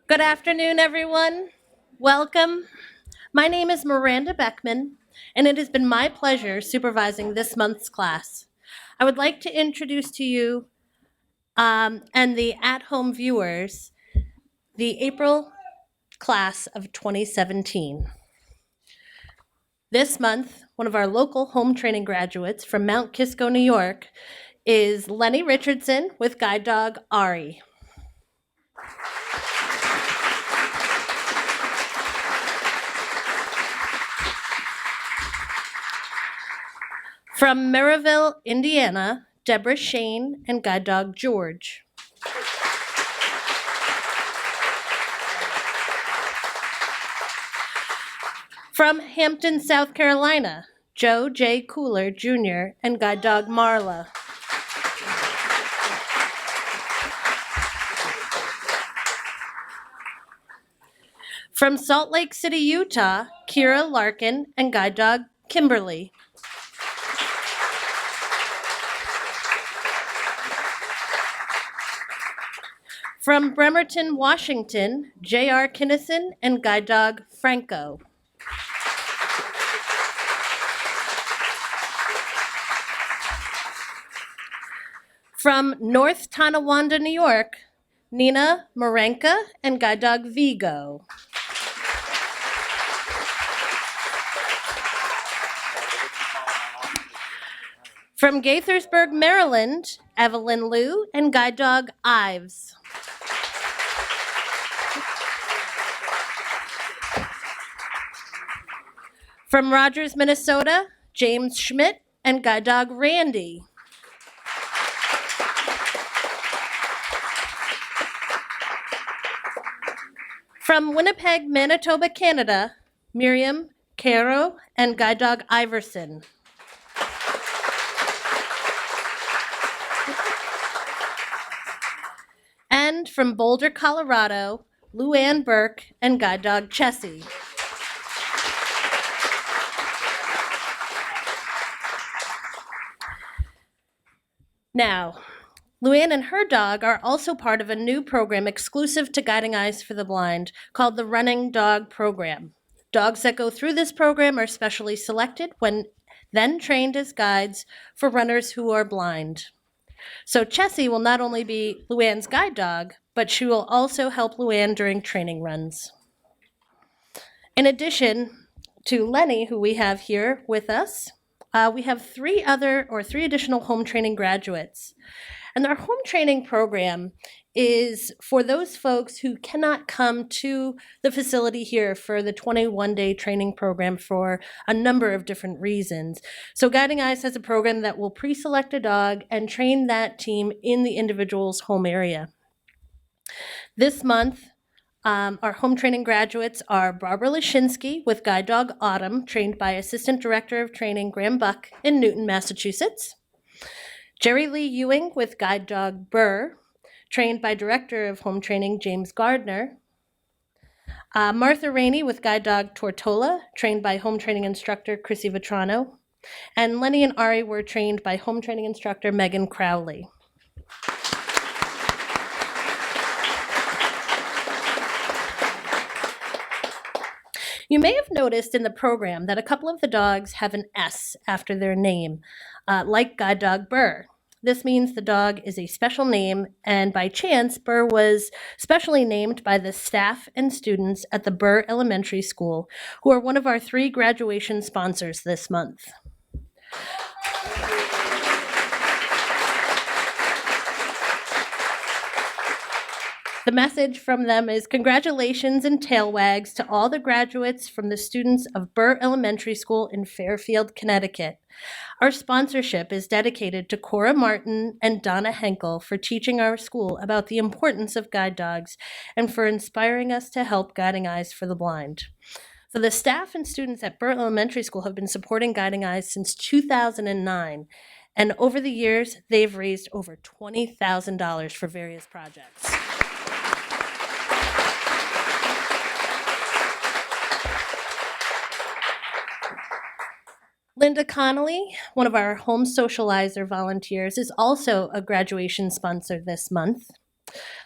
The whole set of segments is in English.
Good afternoon, everyone. Welcome. My name is Miranda Beckman, and it has been my pleasure supervising this month's class. I would like to introduce to you and the at-home viewers the April class of 2017. This month, one of our local home training graduates from Mount Kisco, New York, is Lenny Richardson with guide dog Ari. From Maryville, Indiana, Deborah Shane and guide dog George. From Hampton, South Carolina, Joe J. Cooler Jr. and guide dog Marla. From Salt Lake City, Utah, Kira Larkin and guide dog Kimberly. From Bremerton, Washington, J.R. Kinnison and guide dog Franco. From North Tonawanda, New York, Nina Marenka and guide dog Vigo. From Gaithersburg, Maryland, Evelyn Liu and guide dog Ives. From Rogers, Minnesota, James Schmidt and guide dog Randy. From Winnipeg, Manitoba, Canada, Miriam Caro and guide dog Iverson. And from Boulder, Colorado, Luann Burke and guide dog Chessie. Now, Luann and her dog are also part of a new program exclusive to Guiding Eyes for the Blind called the Running Dog Program. Dogs that go through this program are specially selected when then trained as guides for runners who are blind. So Chessie will not only be Luann's guide dog, but she will also help Luann during training runs. In addition to Lenny, who we have here with us, we have three additional home training graduates. And our home training program is for those folks who cannot come to the facility here for the 21-day training program for a number of different reasons. So Guiding Eyes has a program that will pre-select a dog and train that team in the individual's home area. This month, our home training graduates are Barbara Lashinsky with guide dog Autumn, trained by Assistant Director of Training Graham Buck in Newton, Massachusetts. Jerry Lee Ewing with guide dog Burr, trained by Director of Home Training James Gardner. Martha Rainey with guide dog Tortola, trained by home training instructor Chrissy Vetrano. And Lenny and Ari were trained by home training instructor Megan Crowley. You may have noticed in the program that a couple of the dogs have an S after their name, like guide dog Burr. This means the dog is a special name, and by chance, Burr was specially named by the staff and students at the Burr Elementary School, who are one of our 3 graduation sponsors this month. The message from them is congratulations and tail wags to all the graduates from the students of Burr Elementary School in Fairfield, Connecticut. Our sponsorship is dedicated to Cora Martin and Donna Henkel for teaching our school about the importance of guide dogs and for inspiring us to help Guiding Eyes for the Blind. So the staff and students at Burr Elementary School have been supporting Guiding Eyes since 2009. And over the years, they've raised over $20,000 for various projects. Linda Connolly, one of our home socializer volunteers, is also a graduation sponsor this month.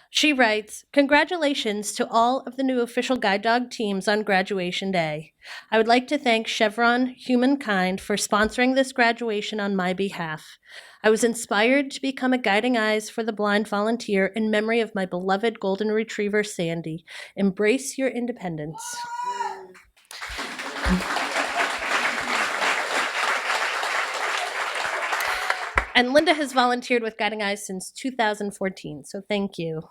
She writes, congratulations to all of the new official guide dog teams on graduation day. I would like to thank Chevron Humankind for sponsoring this graduation on my behalf. I was inspired to become a Guiding Eyes for the Blind volunteer in memory of my beloved golden retriever, Sandy. Embrace your independence. And Linda has volunteered with Guiding Eyes since 2014, so thank you.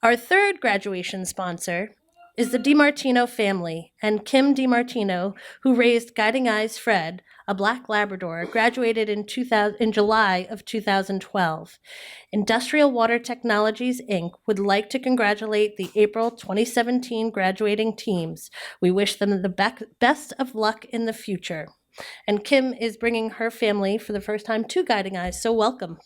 Our 3rd graduation sponsor is the DiMartino family, and Kim DiMartino, who raised Guiding Eyes Fred, a black Labrador, graduated in July of 2012. Industrial Water Technologies, Inc. would like to congratulate the April 2017 graduating teams. We wish them the best of luck in the future. And Kim is bringing her family for the first time to Guiding Eyes, so welcome.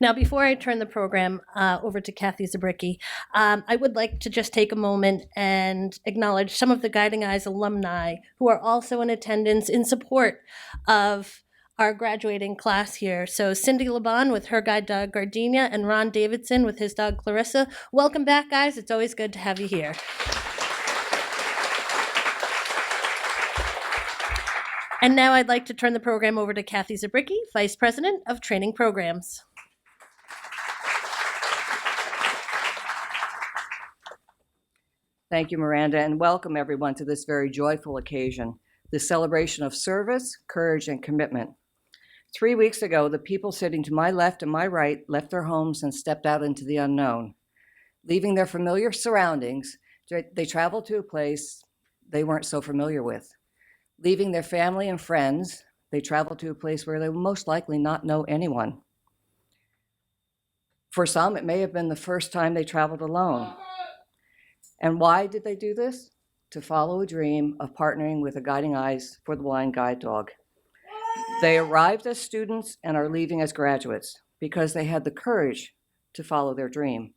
Now, before I turn the program over to Kathy Zabricki, I would like to just take a moment and acknowledge some of the Guiding Eyes alumni who are also in attendance in support of our graduating class here. So Cindy Laban with her guide dog Gardenia and Ron Davidson with his dog Clarissa. Welcome back, guys. It's always good to have you here. And now I'd like to turn the program over to Kathy Zabricki, Vice President of Training Programs. Thank you, Miranda, and welcome everyone to this very joyful occasion, the celebration of service, courage, and commitment. 3 weeks ago, the people sitting to my left and my right left their homes and stepped out into the unknown. Leaving their familiar surroundings, they traveled to a place they weren't so familiar with. Leaving their family and friends, they traveled to a place where they will most likely not know anyone. For some, it may have been the first time they traveled alone. And why did they do this? To follow a dream of partnering with a Guiding Eyes for the Blind guide dog. They arrived as students and are leaving as graduates because they had the courage to follow their dream.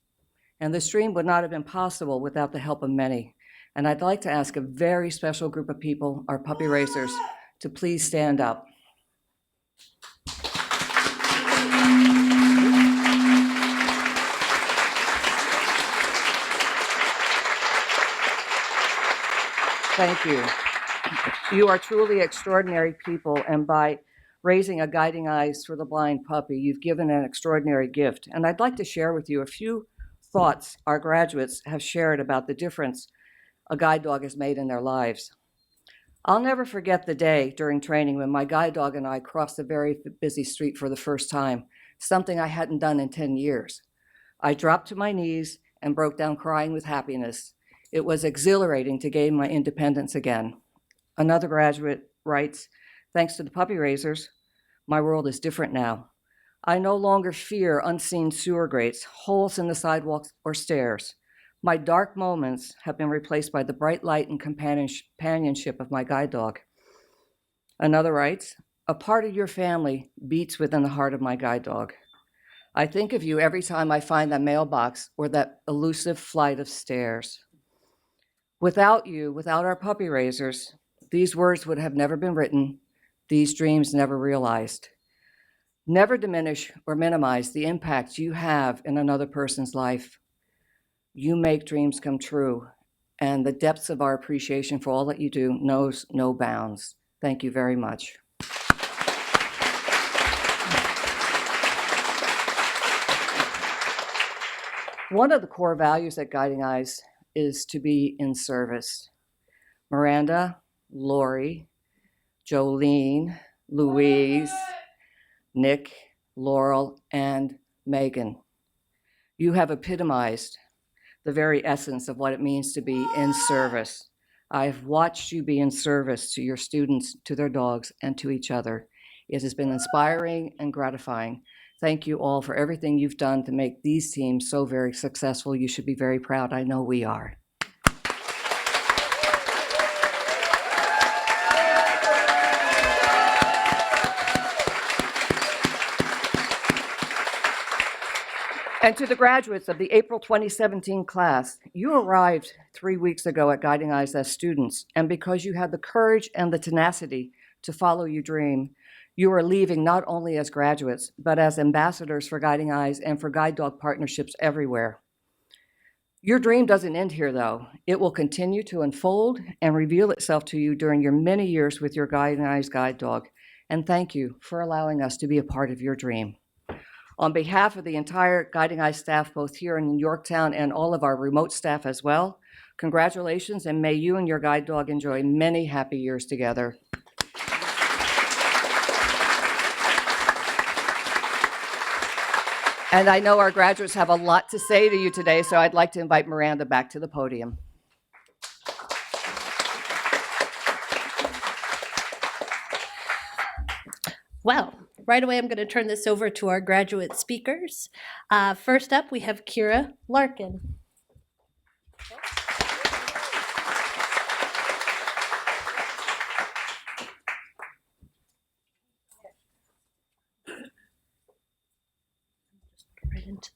And this dream would not have been possible without the help of many. And I'd like to ask a very special group of people, our puppy racers, to please stand up. Thank you. You are truly extraordinary people, and by raising a Guiding Eyes for the Blind puppy, you've given an extraordinary gift. And I'd like to share with you a few thoughts our graduates have shared about the difference a guide dog has made in their lives. I'll never forget the day during training when my guide dog and I crossed a very busy street for the first time, something I hadn't done in 10 years. I dropped to my knees and broke down crying with happiness. It was exhilarating to gain my independence again. Another graduate writes, thanks to the puppy raisers, my world is different now. I no longer fear unseen sewer grates, holes in the sidewalks, or stairs. My dark moments have been replaced by the bright light and companionship of my guide dog. Another writes, a part of your family beats within the heart of my guide dog. I think of you every time I find that mailbox or that elusive flight of stairs. Without you, without our puppy raisers, these words would have never been written, these dreams never realized. Never diminish or minimize the impact you have in another person's life. You make dreams come true, and the depths of our appreciation for all that you do knows no bounds. Thank you very much. One of the core values at Guiding Eyes is to be in service. Miranda, Lori, Jolene, Louise, Nick, Laurel, and Megan. You have epitomized the very essence of what it means to be in service. I've watched you be in service to your students, to their dogs, and to each other. It has been inspiring and gratifying. Thank you all for everything you've done to make these teams so very successful. You should be very proud. I know we are. And to the graduates of the April 2017 class, you arrived 3 weeks ago at Guiding Eyes as students, and because you had the courage and the tenacity to follow your dream, you are leaving not only as graduates, but as ambassadors for Guiding Eyes and for guide dog partnerships everywhere. Your dream doesn't end here, though. It will continue to unfold and reveal itself to you during your many years with your Guiding Eyes guide dog. And thank you for allowing us to be a part of your dream. On behalf of the entire Guiding Eyes staff, both here in Yorktown and all of our remote staff as well, congratulations, and may you and your guide dog enjoy many happy years together. And I know our graduates have a lot to say to you today, so I'd like to invite Miranda back to the podium. Well, right away, I'm going to turn this over to our graduate speakers. First up, we have Kira Larkin. Right into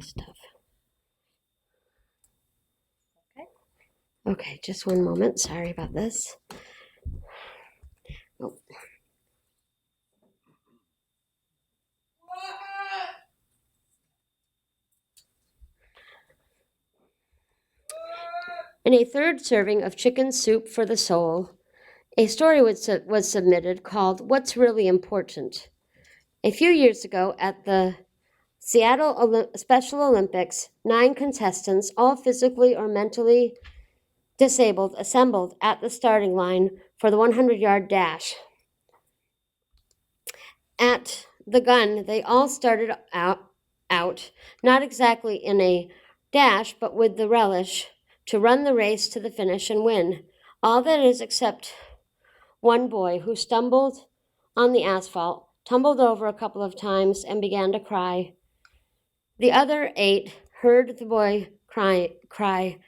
stuff. Okay, just one moment. Sorry about this. Oh. In a third serving of chicken soup for the soul, a story was submitted called What's Really Important. A few years ago at the Seattle Special Olympics, 9 contestants, all physically or mentally disabled, assembled at the starting line for the 100-yard dash. At the gun, they all started out, not exactly in a dash, but with the relish to run the race to the finish and win. All that is except one boy who stumbled on the asphalt, tumbled over a couple of times, and began to cry. The other 8 heard the boy cry.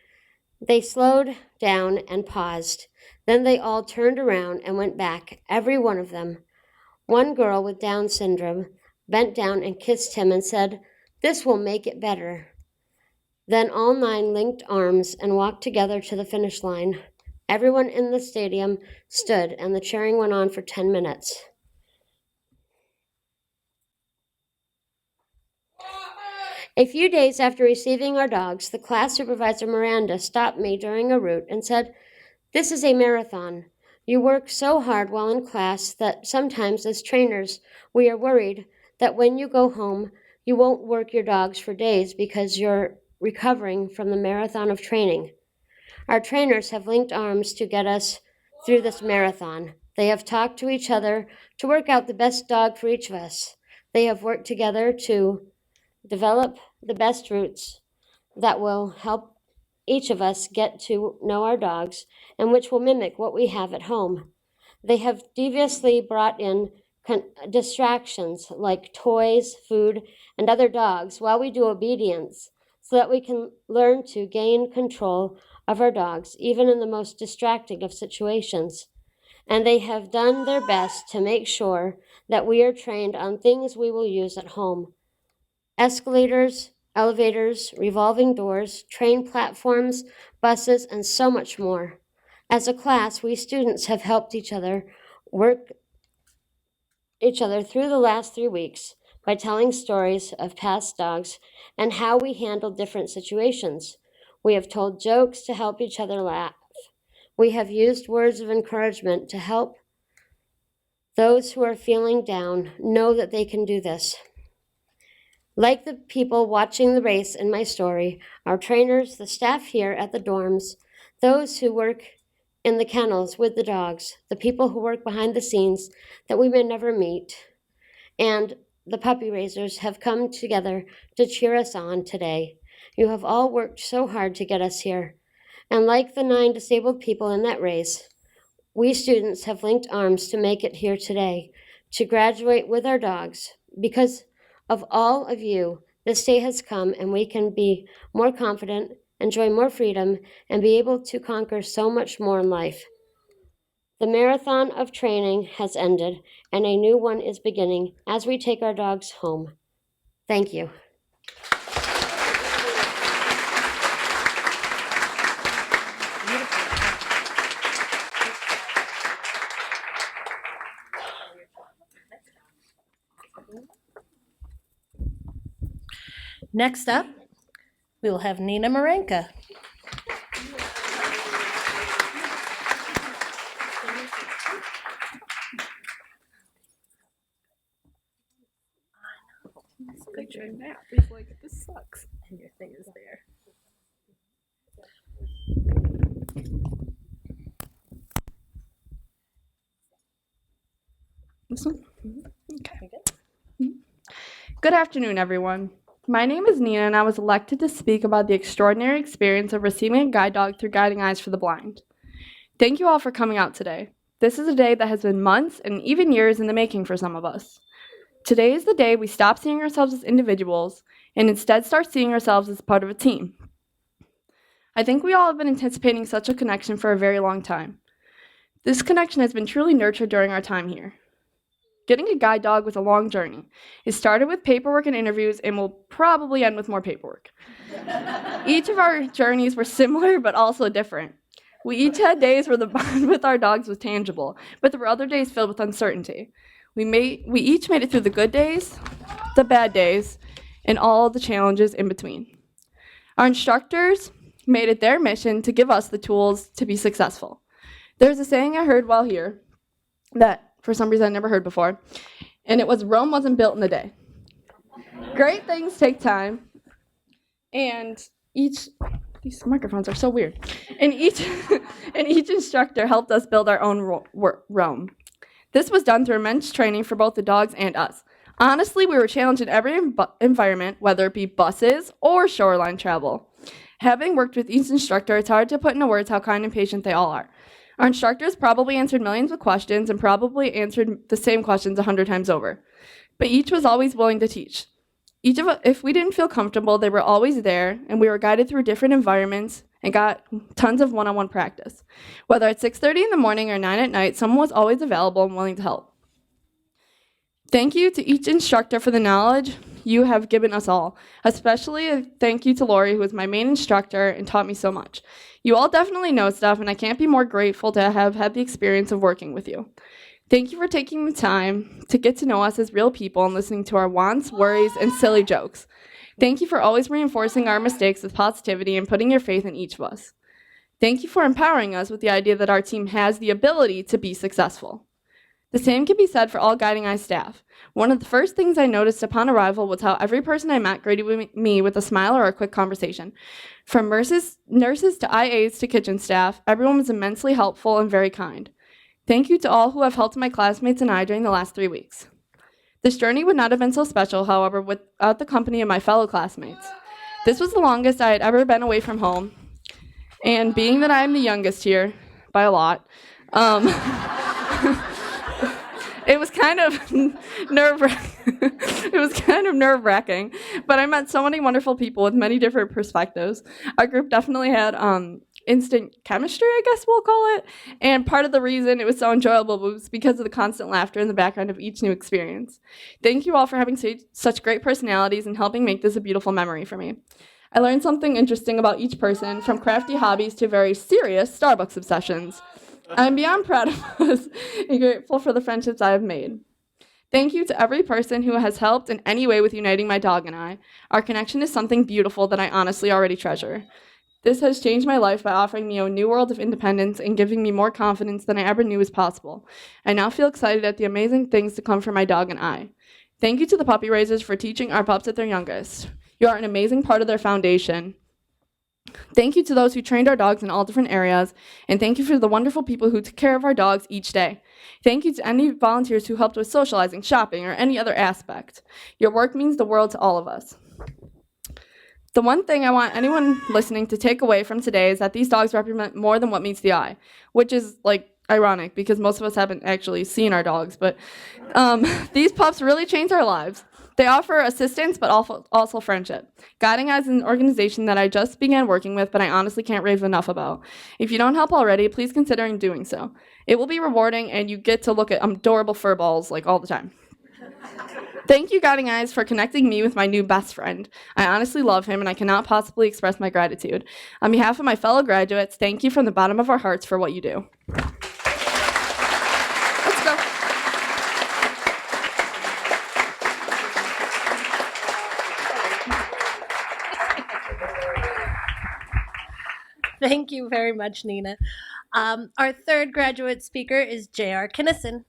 They slowed down and paused. Then they all turned around and went back, every one of them. One girl with Down syndrome bent down and kissed him and said, "This will make it better." Then all 9 linked arms and walked together to the finish line. Everyone in the stadium stood, and the cheering went on for 10 minutes. A few days after receiving our dogs, the class supervisor Miranda stopped me during a route and said, "This is a marathon. You work so hard while in class that sometimes as trainers we are worried that when you go home you won't work your dogs for days because you're recovering from the marathon of training. Our trainers have linked arms to get us through this marathon. They have talked to each other to work out the best dog for each of us. They have worked together to develop the best routes that will help each of us get to know our dogs and which will mimic what we have at home. They have deviously brought in distractions like toys, food, and other dogs while we do obedience so that we can learn to gain control of our dogs, even in the most distracting of situations. And they have done their best to make sure that we are trained on things we will use at home: escalators, elevators, revolving doors, train platforms, buses, and so much more. As a class, we students have helped work each other through the last 3 weeks by telling stories of past dogs and how we handled different situations. We have told jokes to help each other laugh. We have used words of encouragement to help those who are feeling down know that they can do this. Like the people watching the race in my story, our trainers, the staff here at the dorms, those who work in the kennels with the dogs, the people who work behind the scenes that we may never meet, and the puppy raisers have come together to cheer us on today. You have all worked so hard to get us here. And like the 9 disabled people in that race, we students have linked arms to make it here today, to graduate with our dogs. Because of all of you, this day has come and we can be more confident, enjoy more freedom, and be able to conquer so much more in life. The marathon of training has ended and a new one is beginning as we take our dogs home. Thank you. Next up, we will have Nina Marenka. Picturing that, he's like, this sucks. And your thing is there. This one? Okay. Good afternoon, everyone. My name is Nina, and I was elected to speak about the extraordinary experience of receiving a guide dog through Guiding Eyes for the Blind. Thank you all for coming out today. This is a day that has been months and even years in the making for some of us. Today is the day we stop seeing ourselves as individuals and instead start seeing ourselves as part of a team. I think we all have been anticipating such a connection for a very long time. This connection has been truly nurtured during our time here. Getting a guide dog was a long journey. It started with paperwork and interviews and will probably end with more paperwork. Each of our journeys were similar but also different. We each had days where the bond with our dogs was tangible, but there were other days filled with uncertainty. We each made it through the good days, the bad days, and all the challenges in between. Our instructors made it their mission to give us the tools to be successful. There's a saying I heard while here that for some reason I never heard before, and it was, Rome wasn't built in a day. Great things take time, and these microphones are so weird, and each instructor helped us build our own Rome. This was done through immense training for both the dogs and us. Honestly, we were challenged in every environment, whether it be buses or shoreline travel. Having worked with each instructor, it's hard to put into words how kind and patient they all are. Our instructors probably answered millions of questions and probably answered the same questions 100 times over. But each was always willing to teach. If we didn't feel comfortable, they were always there, and we were guided through different environments and got tons of one-on-one practice. Whether at 6:30 in the morning or 9 at night, someone was always available and willing to help. Thank you to each instructor for the knowledge you have given us all. Especially a thank you to Lori, who was my main instructor and taught me so much. You all definitely know stuff, and I can't be more grateful to have had the experience of working with you. Thank you for taking the time to get to know us as real people and listening to our wants, worries, and silly jokes. Thank you for always reinforcing our mistakes with positivity and putting your faith in each of us. Thank you for empowering us with the idea that our team has the ability to be successful. The same can be said for all Guiding Eyes staff. One of the first things I noticed upon arrival was how every person I met greeted me with a smile or a quick conversation. From nurses to IAs to kitchen staff, everyone was immensely helpful and very kind. Thank you to all who have helped my classmates and I during the last 3 weeks. This journey would not have been so special, however, without the company of my fellow classmates. This was the longest I had ever been away from home, and being that I am the youngest here, by a lot, It was kind of nerve-wracking, but I met so many wonderful people with many different perspectives. Our group definitely had instant chemistry, I guess we'll call it. And part of the reason it was so enjoyable was because of the constant laughter in the background of each new experience. Thank you all for having such great personalities and helping make this a beautiful memory for me. I learned something interesting about each person, from crafty hobbies to very serious Starbucks obsessions. I'm beyond proud of us and grateful for the friendships I have made. Thank you to every person who has helped in any way with uniting my dog and I. Our connection is something beautiful that I honestly already treasure. This has changed my life by offering me a new world of independence and giving me more confidence than I ever knew was possible. I now feel excited at the amazing things to come for my dog and I. Thank you to the puppy raisers for teaching our pups at their youngest. You are an amazing part of their foundation. Thank you to those who trained our dogs in all different areas, and thank you for the wonderful people who took care of our dogs each day. Thank you to any volunteers who helped with socializing, shopping, or any other aspect. Your work means the world to all of us. The one thing I want anyone listening to take away from today is that these dogs represent more than what meets the eye, which is ironic because most of us haven't actually seen our dogs, but these pups really change our lives. They offer assistance, but also friendship. Guiding Eyes is an organization that I just began working with, but I honestly can't rave enough about. If you don't help already, please consider doing so. It will be rewarding, and you get to look at adorable fur balls all the time. Thank you, Guiding Eyes, for connecting me with my new best friend. I honestly love him, and I cannot possibly express my gratitude. On behalf of my fellow graduates, thank you from the bottom of our hearts for what you do. Let's go. Thank you very much, Nina. Our third graduate speaker is J.R. Kinnison.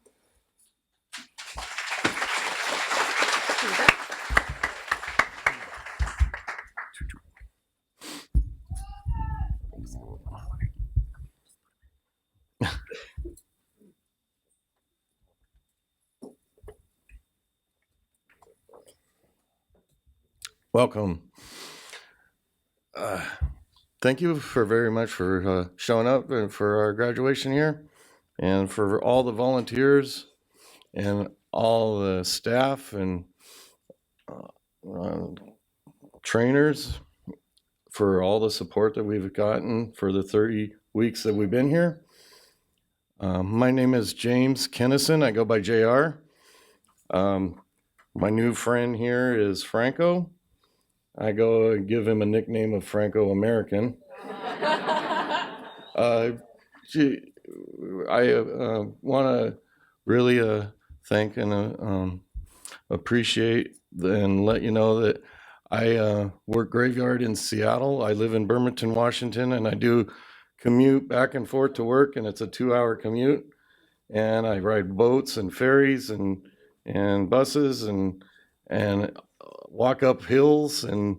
Welcome. Thank you very much for showing up and for our graduation here, and for all the volunteers and all the staff and trainers for all the support that we've gotten for the 30 weeks that we've been here. My name is James Kinnison. I go by JR. My new friend here is Franco. I go and give him a nickname of Franco American. I want to really thank and appreciate and let you know that I work graveyard in Seattle. I live in Bremerton, Washington, and I do commute back and forth to work, and it's a 2-hour commute. And I ride boats and ferries and buses and walk up hills and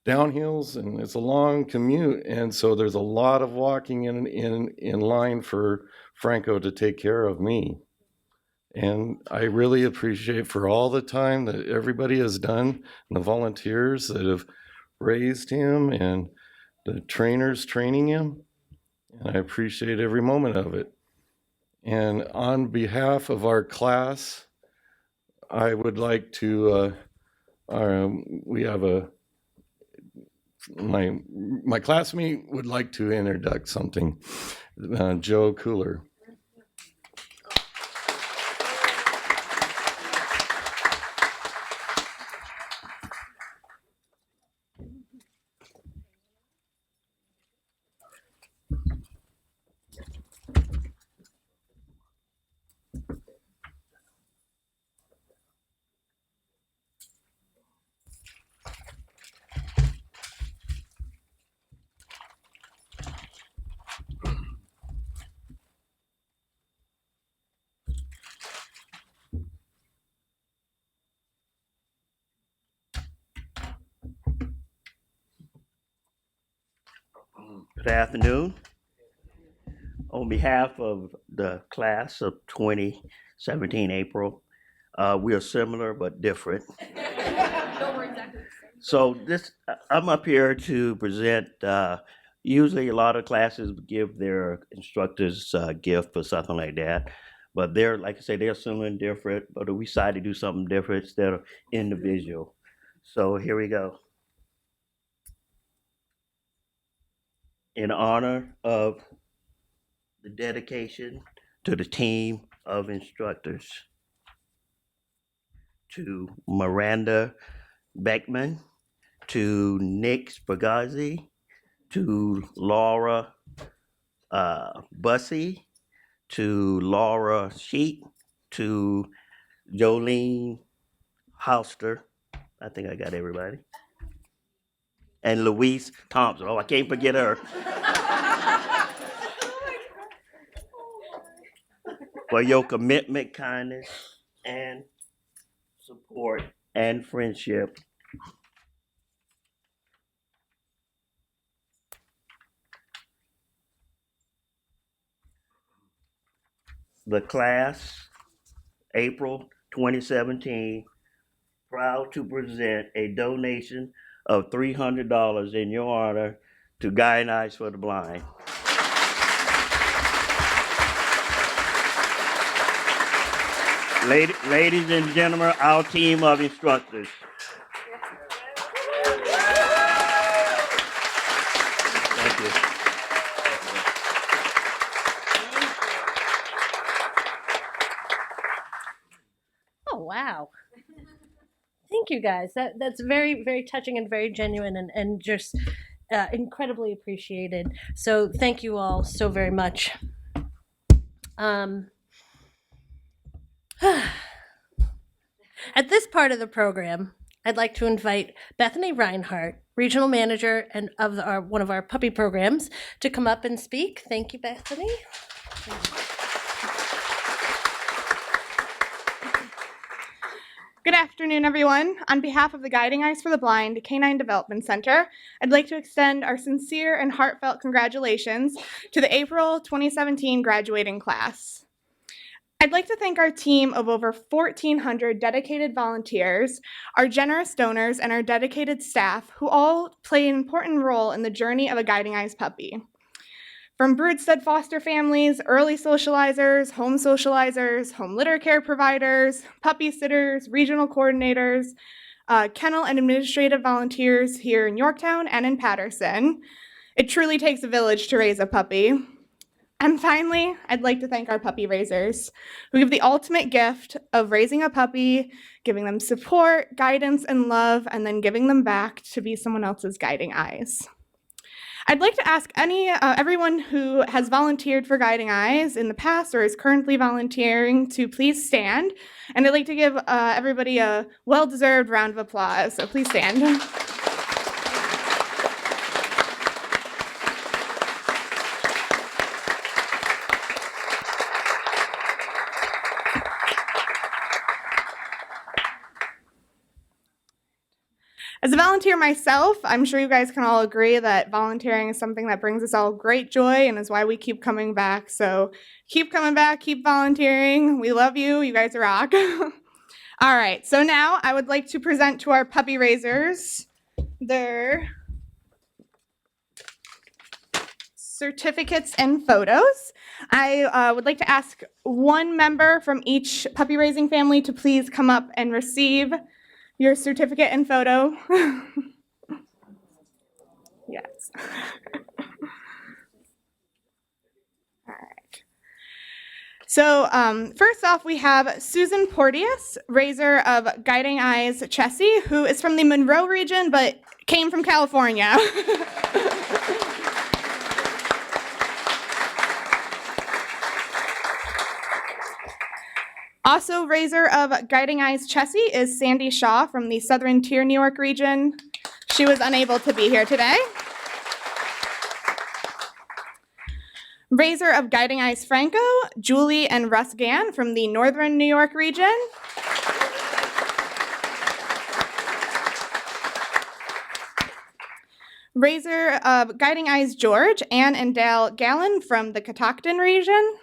down hills, and it's a long commute. And so there's a lot of walking in line for Franco to take care of me. And I really appreciate for all the time that everybody has done, and the volunteers that have raised him and the trainers training him. And I appreciate every moment of it. And on behalf of our class, I would like to, we have my classmate would like to introduce something, Joe Cooler. Good afternoon. On behalf of the class of 2017 April, we are similar but different. So I'm up here to present. Usually, a lot of classes give their instructors a gift or something like that, But they're, like I say, they're similar and different, but we decided to do something different instead of individual. So here we go. In honor of the dedication to the team of instructors, to Miranda Beckman, to Nick Spagazzi, to Laura Bussey, to Laura Sheet, to Jolene Hauster. I think I got everybody. And Louise Thompson. Oh, I can't forget her. For your commitment, kindness, and support and friendship. The class, April 2017, proud to present a donation of $300 in your honor to Guiding Eyes for the Blind. Ladies and gentlemen, our team of instructors. Thank you. Oh, wow. Thank you, guys. That's very, very touching and very genuine and just incredibly appreciated. So thank you all so very much. At this part of the program, I'd like to invite Bethany Reinhardt, Regional Manager and of one of our puppy programs, to come up and speak. Thank you, Bethany. Good afternoon, everyone. On behalf of the Guiding Eyes for the Blind Canine Development Center, I'd like to extend our sincere and heartfelt congratulations to the April 2017 graduating class. I'd like to thank our team of over 1,400 dedicated volunteers, our generous donors, and our dedicated staff who all play an important role in the journey of a Guiding Eyes puppy. From broodstead foster families, early socializers, home litter care providers, puppy sitters, regional coordinators, kennel and administrative volunteers here in Yorktown and in Patterson. It truly takes a village to raise a puppy. And finally, I'd like to thank our puppy raisers, who give the ultimate gift of raising a puppy, giving them support, guidance, and love, and then giving them back to be someone else's guiding eyes. I'd like to ask everyone who has volunteered for Guiding Eyes in the past or is currently volunteering to please stand. And I'd like to give everybody a well-deserved round of applause, so please stand. As a volunteer myself, I'm sure you guys can all agree that volunteering is something that brings us all great joy and is why we keep coming back. So keep coming back, keep volunteering. We love you. You guys rock. All right, so now I would like to present to our puppy raisers their certificates and photos. I would like to ask one member from each puppy raising family to please come up and receive your certificate and photo. Yes. All right. So first off, we have Susan Porteous, raiser of Guiding Eyes Chessie, who is from the Monroe region but came from California. Also, raiser of Guiding Eyes Chessie is Sandy Shaw from the Southern Tier, New York region. She was unable to be here today. Raiser of Guiding Eyes Franco, Julie and Russ Gann from the Northern New York region. Raiser of Guiding Eyes George, Ann and Dale Gallen from the Catoctin region.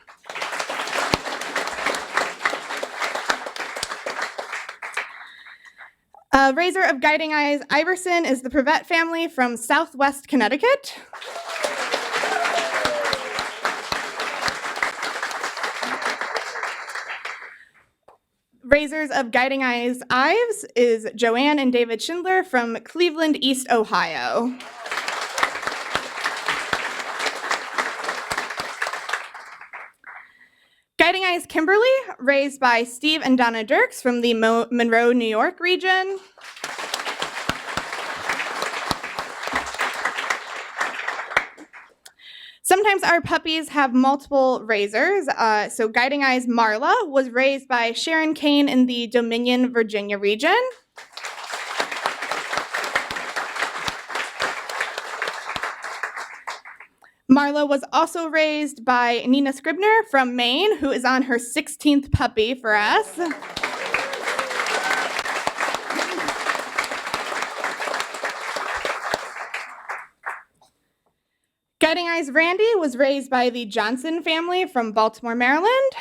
Raiser of Guiding Eyes Iverson is the Prevette family from Southwest Connecticut. Raisers of Guiding Eyes Ives is Joanne and David Schindler from Cleveland, East Ohio. Guiding Eyes Kimberly, raised by Steve and Donna Dirks from the Monroe, New York region. Sometimes our puppies have multiple raisers. So Guiding Eyes Marla was raised by Sharon Kane in the Dominion, Virginia region. Marla was also raised by Nina Scribner from Maine, who is on her 16th puppy for us. Guiding Eyes Randy was raised by the Johnson family from Baltimore, Maryland.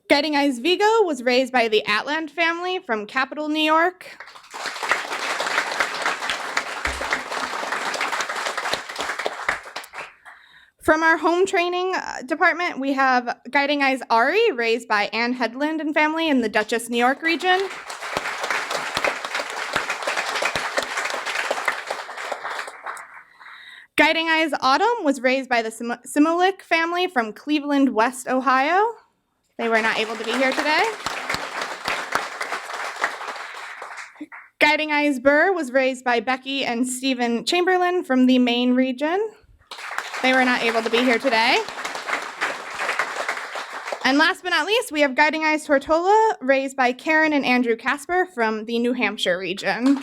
Guiding Eyes Vigo was raised by the Atland family from Capital, New York. From our home training department, we have Guiding Eyes Ari, raised by Ann Headland and family in the Dutchess, New York region. Guiding Eyes Autumn was raised by the Simolik family from Cleveland, West Ohio. They were not able to be here today. Guiding Eyes Burr was raised by Becky and Stephen Chamberlain from the Maine region. They were not able to be here today. And last but not least, we have Guiding Eyes Tortola, raised by Karen and Andrew Casper from the New Hampshire region.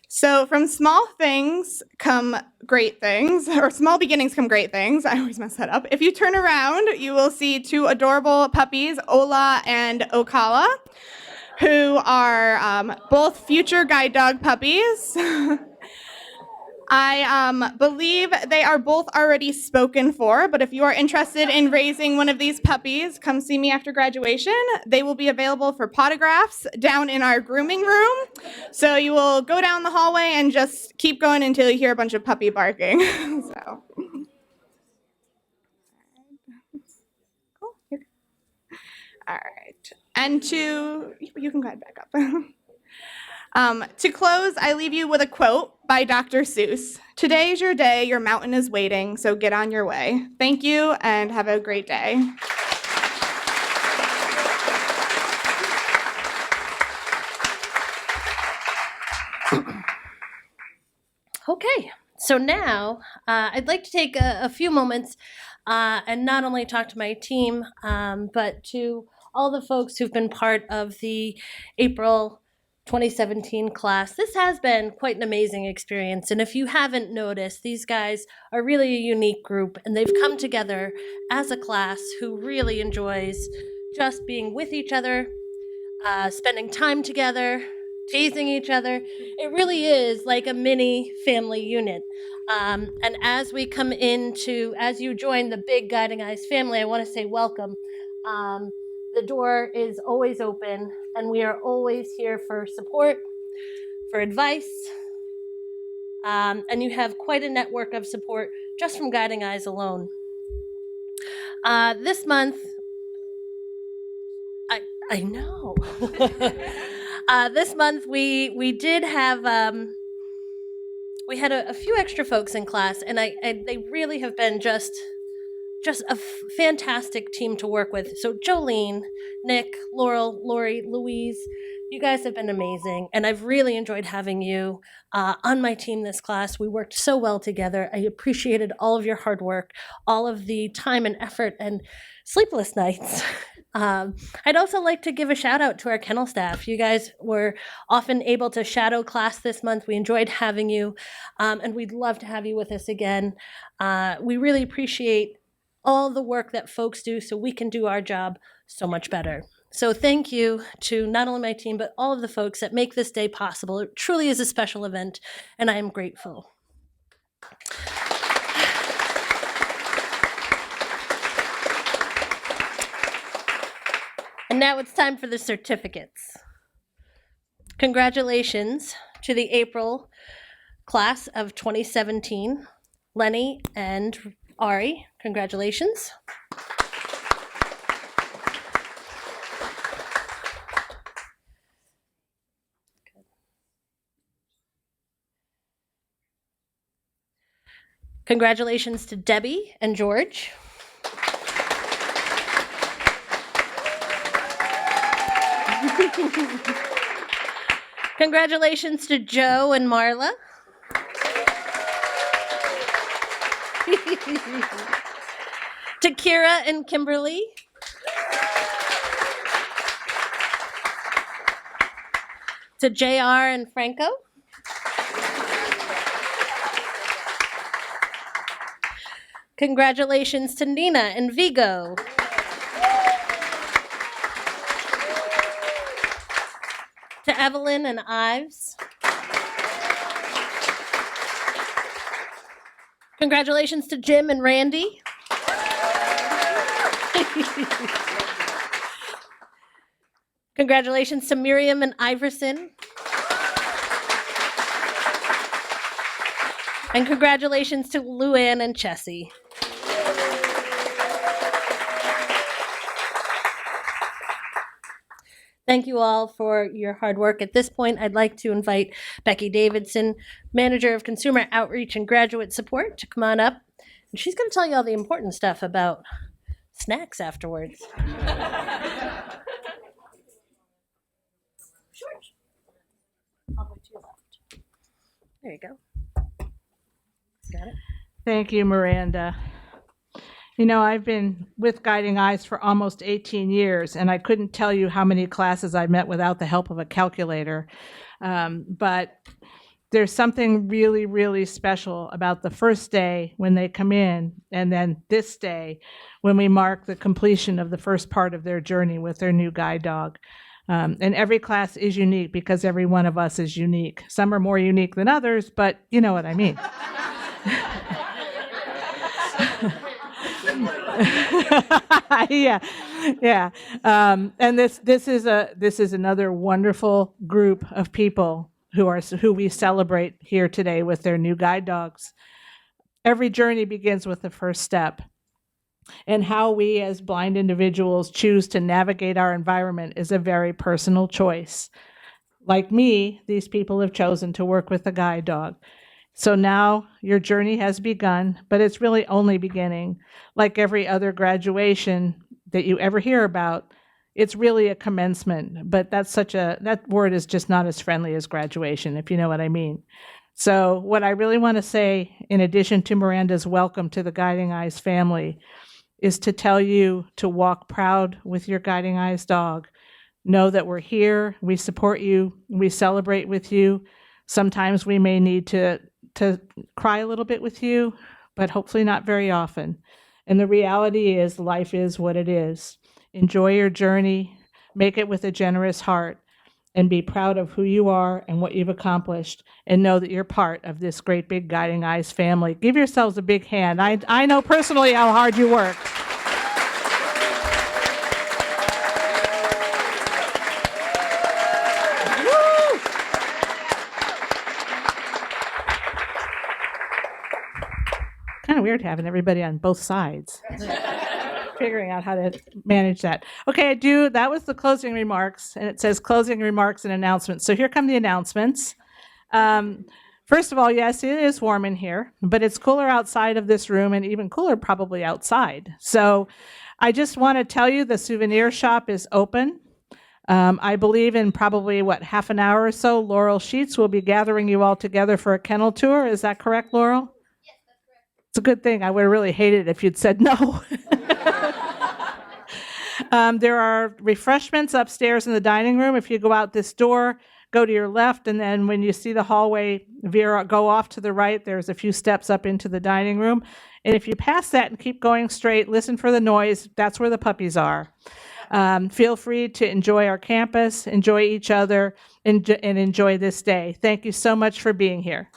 So from small things come great things, or small beginnings come great things. I always mess that up. If you turn around, you will see two adorable puppies, Ola and Okala, who are both future guide dog puppies. I believe they are both already spoken for, but if you are interested in raising one of these puppies, come see me after graduation. They will be available for potographs down in our grooming room. So you will go down the hallway and just keep going until you hear a bunch of puppy barking. So. Cool. All right. And you can go ahead back up. To close, I leave you with a quote by Dr. Seuss. Today is your day, your mountain is waiting, so get on your way. Thank you, and have a great day. Okay, so now I'd like to take a few moments and not only talk to my team, but to all the folks who've been part of the April 2017 class. This has been quite an amazing experience, and if you haven't noticed, these guys are really a unique group, and they've come together as a class who really enjoys just being with each other, spending time together, teasing each other. It really is like a mini family unit. And as you join the big Guiding Eyes family, I want to say welcome. The door is always open, and we are always here for support, for advice, and you have quite a network of support just from Guiding Eyes alone. This month, I know. This month we did have we had a few extra folks in class, and they really have been just a fantastic team to work with. So Jolene, Nick, Laurel, Lori, Louise, you guys have been amazing, and I've really enjoyed having you on my team this class. We worked so well together. I appreciated all of your hard work, all of the time and effort and sleepless nights. I'd also like to give a shout out to our kennel staff. You guys were often able to shadow class this month. We enjoyed having you, and we'd love to have you with us again. We really appreciate all the work that folks do so we can do our job so much better. So thank you to not only my team, but all of the folks that make this day possible. It truly is a special event, and I am grateful. And now it's time for the certificates. Congratulations to the April class of 2017, Lenny and Ari. Congratulations. Congratulations to Debbie and George. Congratulations to Joe and Marla. To Kira and Kimberly. To JR and Franco. Congratulations to Nina and Vigo. To Evelyn and Ives. Congratulations to Jim and Randy. Congratulations to Miriam and Iverson. And congratulations to Luann and Chessie. Thank you all for your hard work. At this point, I'd like to invite Becky Davidson, Manager of Consumer Outreach and Graduate Support, to come on up. And she's going to tell you all the important stuff about snacks afterwards. All the way to your left. There you go. Got it. Thank you, Miranda. You know, I've been with Guiding Eyes for almost 18 years, and I couldn't tell you how many classes I met without the help of a calculator. But there's something really, really special about the first day when they come in, and then this day when we mark the completion of the first part of their journey with their new guide dog. And every class is unique because every one of us is unique. Some are more unique than others, but you know what I mean. yeah. And this is another wonderful group of people who we celebrate here today with their new guide dogs. Every journey begins with the first step. And how we as blind individuals choose to navigate our environment is a very personal choice. Like me, these people have chosen to work with a guide dog. So now your journey has begun, but it's really only beginning. Like every other graduation that you ever hear about, it's really a commencement, but that word is just not as friendly as graduation, if you know what I mean. So what I really want to say, in addition to Miranda's welcome to the Guiding Eyes family, is to tell you to walk proud with your Guiding Eyes dog. Know that we're here, we support you, we celebrate with you. Sometimes we may need to cry a little bit with you, but hopefully not very often. And the reality is life is what it is. Enjoy your journey, make it with a generous heart, and be proud of who you are and what you've accomplished, and know that you're part of this great big Guiding Eyes family. Give yourselves a big hand. I know personally how hard you work. Kind of weird having everybody on both sides. Figuring out how to manage that. Okay, that was the closing remarks, and it says closing remarks and announcements. So here come the announcements. First of all, yes, it is warm in here, but it's cooler outside of this room and even cooler probably outside. So I just want to tell you the souvenir shop is open. I believe in probably, half an hour or so, Laurel Sheets will be gathering you all together for a kennel tour. Is that correct, Laurel? Yes, that's correct. It's a good thing. I would have really hated it if you'd said no. There are refreshments upstairs in the dining room. If you go out this door, go to your left, and then when you see the hallway go off to the right, there's a few steps up into the dining room. And if you pass that and keep going straight, listen for the noise. That's where the puppies are. Feel free to enjoy our campus, enjoy each other, and enjoy this day. Thank you so much for being here.